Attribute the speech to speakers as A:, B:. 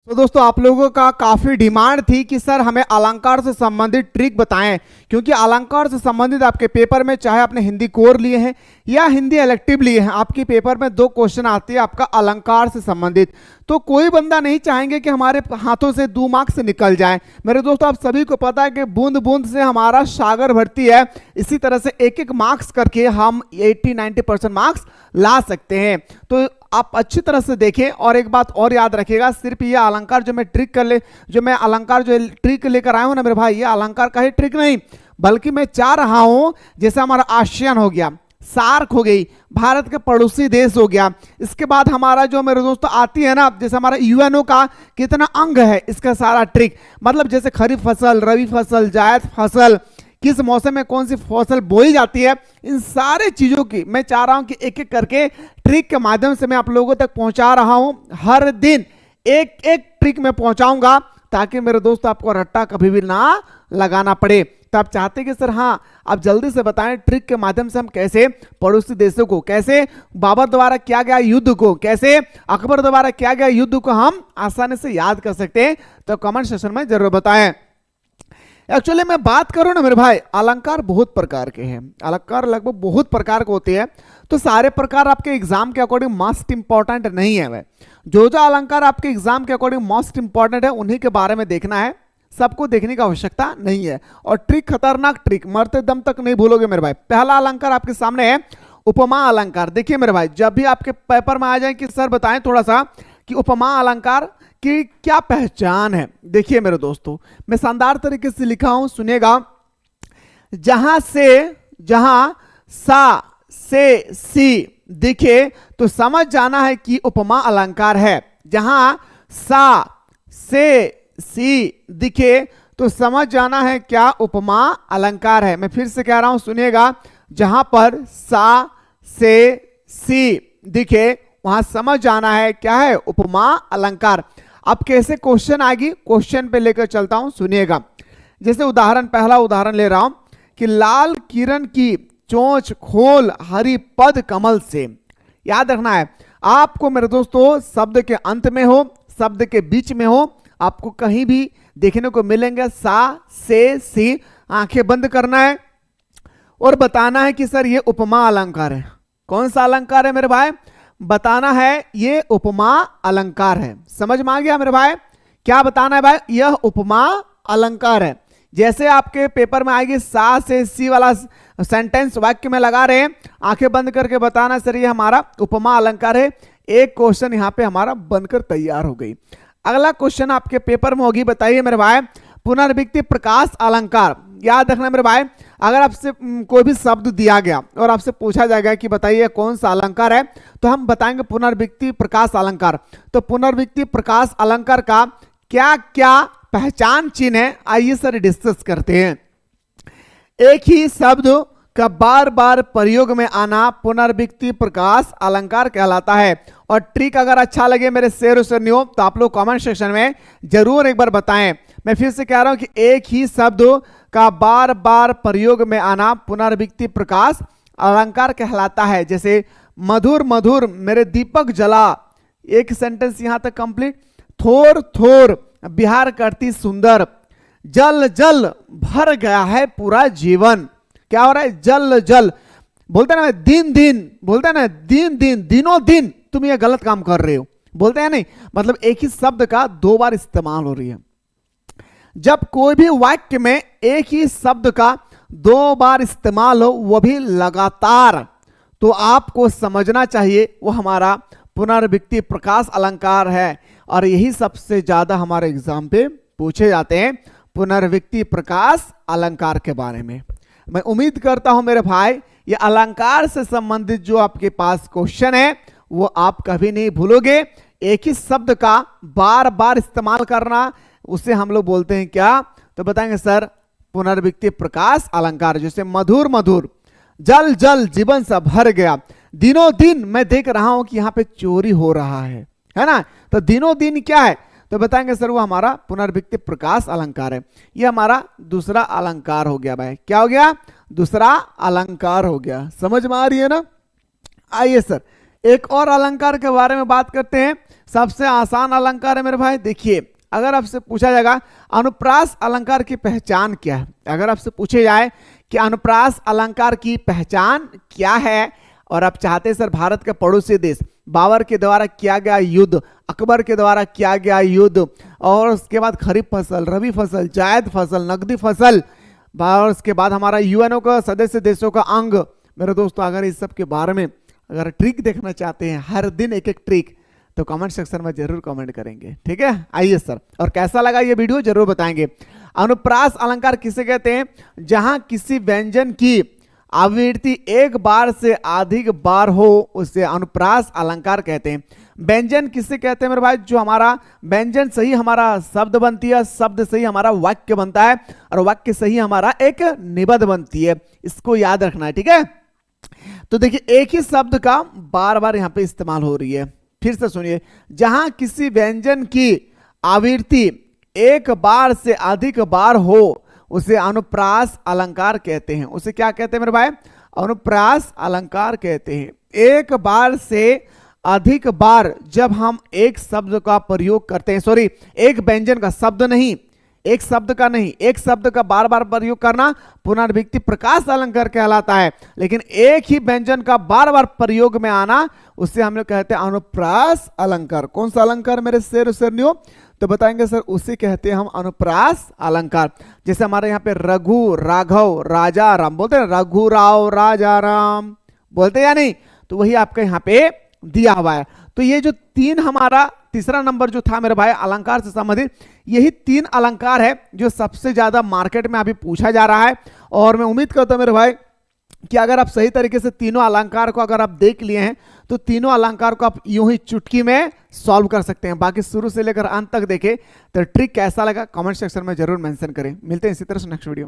A: तो दोस्तों आप लोगों का काफी डिमांड थी कि सर हमें अलंकार से संबंधित ट्रिक बताएं, क्योंकि अलंकार से संबंधित आपके पेपर में चाहे आपने हिंदी कोर लिए हैं या हिंदी इलेक्टिव लिए हैं, आपके पेपर में 2 क्वेश्चन आते हैं आपका अलंकार से संबंधित। तो कोई बंदा नहीं चाहेंगे कि हमारे हाथों से 2 मार्क्स निकल जाए। मेरे दोस्तों आप सभी को पता है कि बूंद बूंद से हमारा सागर भरती है, इसी तरह से एक एक मार्क्स करके हम 80-90% मार्क्स ला सकते हैं। तो आप अच्छी तरह से देखें और एक बात और याद रखिएगा, सिर्फ ये अलंकार जो मैं अलंकार जो ट्रिक लेकर आया हूं ना मेरे भाई, ये अलंकार का ही ट्रिक नहीं, बल्कि मैं चाह रहा हूं जैसे हमारा आसियान हो गया, सार्क हो गई, भारत के पड़ोसी देश हो गया, इसके बाद हमारा जो मेरे दोस्तों आती है ना, जैसे हमारा यूएनओ का कितना अंग है, इसका सारा ट्रिक, मतलब जैसे खरीफ फसल, रबी फसल, जायद फसल, किस मौसम में कौन सी फसल बोई जाती है, इन सारे चीजों की मैं चाह रहा हूं कि एक एक करके ट्रिक के माध्यम से मैं आप लोगों तक पहुंचा रहा हूं। हर दिन एक एक ट्रिक में पहुंचाऊंगा ताकि मेरे दोस्त आपको रट्टा कभी भी ना लगाना पड़े। तो आप चाहते कि सर हाँ आप जल्दी से बताएं ट्रिक के माध्यम से हम कैसे पड़ोसी देशों को, कैसे बाबर द्वारा किया गया युद्ध को, कैसे अकबर द्वारा किया गया युद्ध को हम आसानी से याद कर सकते हैं, तो कमेंट सेक्शन में जरूर बताएं। एक्चुअली मैं बात करूं ना मेरे भाई, अलंकार बहुत प्रकार के हैं, अलंकार लगभग बहुत प्रकार के होते हैं, तो सारे प्रकार आपके एग्जाम के अकॉर्डिंग मोस्ट इंपॉर्टेंट नहीं है। वह जो अलंकार आपके एग्जाम के अकॉर्डिंग मोस्ट इंपॉर्टेंट है उन्हीं के बारे में देखना है, सबको देखने की आवश्यकता नहीं है। और ट्रिक, खतरनाक ट्रिक, मरते दम तक नहीं भूलोगे मेरे भाई। पहला अलंकार आपके सामने है उपमा अलंकार। देखिए मेरे भाई, जब भी आपके पेपर में आ जाए कि सर बताएं थोड़ा सा कि उपमा अलंकार की क्या पहचान है, देखिए मेरे दोस्तों मैं शानदार तरीके से लिखा हूं, सुनिएगा। जहां सा से सी दिखे तो समझ जाना है कि उपमा अलंकार है। जहां सा से सी दिखे तो समझ जाना है क्या उपमा अलंकार है। मैं फिर से कह रहा हूं, सुनिएगा। जहां पर सा से सी दिखे वहां समझ जाना है क्या है, उपमा अलंकार। अब कैसे क्वेश्चन आएगी, क्वेश्चन पे लेकर चलता हूं, सुनिएगा। जैसे उदाहरण, पहला उदाहरण ले रहा हूं कि लाल किरण की चोंच खोल हरि पद कमल से। याद रखना है आपको मेरे दोस्तों, शब्द के अंत में हो, शब्द के बीच में हो, आपको कहीं भी देखने को मिलेंगे सा से सी। आंखें बंद करना है और बताना है कि सर ये उपमा अलंकार है। कौन सा अलंकार है मेरे भाई, बताना है ये उपमा अलंकार है। समझ में आ गया मेरे भाई, क्या बताना है भाई, यह उपमा अलंकार है। जैसे आपके पेपर में आएगी सा से सी वाला सेंटेंस वाक्य में लगा रहे हैं, आंखें बंद करके बताना सर ये हमारा उपमा अलंकार है। एक क्वेश्चन यहां पे हमारा बनकर तैयार हो गई। अगला क्वेश्चन आपके पेपर में होगी, बताइए मेरे भाई, पुनर्विक्ति प्रकाश अलंकार। याद रखना मेरे भाई, अगर आपसे कोई भी शब्द दिया गया और आपसे पूछा जाएगा कि बताइए कौन सा अलंकार है, तो हम बताएंगे पुनर्विक्ति प्रकाश अलंकार। तो पुनर्विक्ति प्रकाश अलंकार का क्या क्या पहचान चिन्ह है, आइए सर डिस्कस करते हैं। एक ही शब्द का बार बार प्रयोग में आना पुनर्विक्ति प्रकाश अलंकार कहलाता है। और ट्रिक अगर अच्छा लगे मेरे शेर सुनियो तो आप लोग कमेंट सेक्शन में जरूर एक बार बताएं। मैं फिर से कह रहा हूं कि एक ही शब्द का बार बार प्रयोग में आना पुनर्विक्ति प्रकाश अलंकार कहलाता है। जैसे मधुर मधुर मेरे दीपक जला, एक सेंटेंस यहां तक कंप्लीट। थोर थोर बिहार करती सुंदर, जल जल भर गया है पूरा जीवन। क्या हो रहा है, जल जल बोलते ना, दिन दिन बोलते ना, दिन दिन, दिनों दिन तुम ये गलत काम कर रहे हो, बोलते हैं नहीं, मतलब एक ही शब्द का 2 बार इस्तेमाल हो रही है। जब कोई भी वाक्य में एक ही शब्द का 2 बार इस्तेमाल हो, वो भी लगातार, तो आपको समझना चाहिए वो हमारा पुनर्विक्ति प्रकाश अलंकार है। और यही सबसे ज्यादा हमारे एग्जाम पे पूछे जाते हैं, पुनर्विक्ति प्रकाश अलंकार के बारे में। मैं उम्मीद करता हूं मेरे भाई ये अलंकार से संबंधित जो आपके पास क्वेश्चन है वो आप कभी नहीं भूलोगे। एक ही शब्द का बार बार इस्तेमाल करना, उसे हम लोग बोलते हैं क्या, तो बताएंगे सर पुनर्विक्ति प्रकाश अलंकार। जैसे मधुर मधुर, जल जल जीवन सा भर गया, दिनों दिन मैं देख रहा हूं कि यहां पे चोरी हो रहा है ना, तो दिनों दिन क्या है, तो बताएंगे सर वो हमारा पुनर्विक्ति प्रकाश अलंकार है। ये हमारा दूसरा अलंकार हो गया भाई। क्या हो गया, दूसरा अलंकार हो गया। समझ में आ रही है ना। आइए सर एक और अलंकार के बारे में बात करते हैं। सबसे आसान अलंकार है मेरे भाई। देखिए, अगर आपसे पूछा जाएगा अनुप्रास अलंकार की पहचान क्या है, अगर आपसे पूछे जाए कि अनुप्रास अलंकार की पहचान क्या है, और आप चाहते हैं सर भारत के पड़ोसी देश बाबर के द्वारा किया गया युद्ध, अकबर के द्वारा किया गया युद्ध, और उसके बाद खरीफ फसल, रबी फसल, जायद फसल, नकदी फसल, और उसके बाद हमारा यूएनओ का सदस्य देशों का अंग। मेरे दोस्तों, अगर इस सब के बारे में अगर ट्रिक देखना चाहते हैं, हर दिन एक एक ट्रिक, तो कमेंट सेक्शन में जरूर कमेंट करेंगे, ठीक है। आइए सर, और कैसा लगा ये वीडियो जरूर बताएंगे। अनुप्रास अलंकार किसे कहते हैं? जहां किसी व्यंजन की आवृत्ति एक बार से अधिक बार हो उसे अनुप्रास अलंकार कहते हैं। व्यंजन किसे कहते हैं मेरे भाई? जो हमारा व्यंजन सही हमारा शब्द बनती है, शब्द सही हमारा वाक्य बनता है, और वाक्य सही हमारा एक निबंध बनती है। इसको याद रखना है, ठीक है। तो देखिए, एक ही शब्द का बार बार यहां पे इस्तेमाल हो रही है। फिर से सुनिए, जहां किसी व्यंजन की आवृत्ति एक बार से अधिक बार हो उसे अनुप्रास अलंकार कहते हैं। उसे क्या कहते हैं मेरे भाई? अनुप्रास अलंकार कहते हैं। एक बार से अधिक बार जब हम एक शब्द का प्रयोग करते हैं, सॉरी, एक व्यंजन का, शब्द नहीं, एक शब्द का नहीं, एक शब्द का बार बार प्रयोग करना पुनर्विक्ति प्रकाश अलंकार कहलाता है। लेकिन एक ही व्यंजन का बार बार प्रयोग में आना उसे हम लोग कहते हैं अनुप्रास अलंकार। कौन सा अलंकार मेरे शेर शेरनियों? तो बताएंगे सर, उसे कहते हैं हम अनुप्रास अलंकार। जैसे हमारे यहाँ पे रघु, राघव, राजा राम बोलते हैं, रघु राव राजा राम बोलते या नहीं? तो वही आपके यहाँ पे दिया हुआ है। तो ये जो तीन हमारा तीसरा नंबर जो था मेरे भाई अलंकार से संबंधित, यही तीन अलंकार है जो सबसे ज्यादा मार्केट में अभी पूछा जा रहा है। और मैं उम्मीद करता हूं मेरे भाई कि अगर आप सही तरीके से तीनों अलंकार को अगर आप देख लिए हैं तो तीनों अलंकार को आप यूं ही चुटकी में सॉल्व कर सकते हैं। बाकी शुरू से लेकर अंत तक देखें। तो ट्रिक कैसा लगा कमेंट सेक्शन में जरूर मेंशन करें। मिलते हैं इसी तरह से नेक्स्ट वीडियो में।